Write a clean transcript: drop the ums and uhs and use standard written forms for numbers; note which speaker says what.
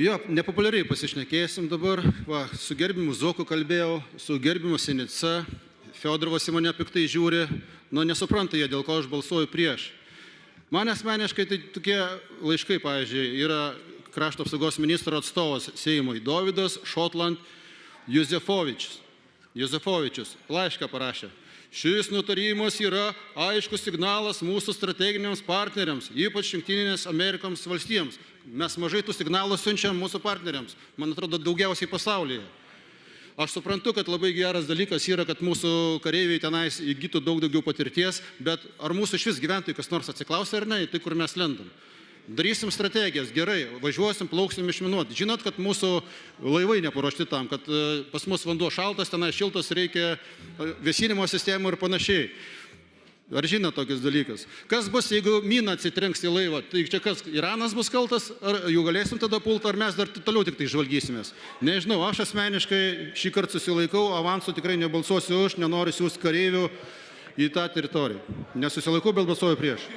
Speaker 1: Jo, nepopuliariai pasišnekėsim dabar. Va, su gerbimu Zuoku kalbėjau, su gerbimu Sinica. Fiodorovas į mane piktai žiūri. Nu, nesupranta jie, dėl ko aš balsuoju prieš. Man asmeniškai tai tokie laiškai, pavyzdžiui, yra krašto apsaugos ministro atstovas Seimui Dovydas Šotland Juzefovičius laišką parašė. Šis nutarimas yra aiškus signalas mūsų strateginiams partneriams, ypač Jungtinėms Amerikos valstijoms. Mes mažai tų signalų siunčiam mūsų partneriams, man atrodo, daugiausiai pasaulyje. Aš suprantu, kad labai geras dalykas yra, kad mūsų kareiviai tenais įgytų daug daugiau patirties, bet ar mūsų šis gyventojai kas nors atsiklausia ar ne, tai kur mes lendam? Darysim strategijas, gerai, važiuosim, plauksim išminuoti. Žinot, kad mūsų laivai neparuošti tam, kad pas mus vanduo šaltas, tenai šiltas, reikia vėsinimo sistemų ir panašiai. Ar žinot tokius dalykus? Kas bus, jeigu mina atsitrenks į laivą? Tai čia kas, Iranas bus kaltas? Ar jų galėsim tada pulti, ar mes dar toliau tik tai žvalgysimės? Nežinau, aš asmeniškai šį kartą susilaikau, avansu tikrai nebalsuosiu už, nenoriu siųsti kareivių į tą teritoriją. Nesusilaikau, bet balsuoju prieš.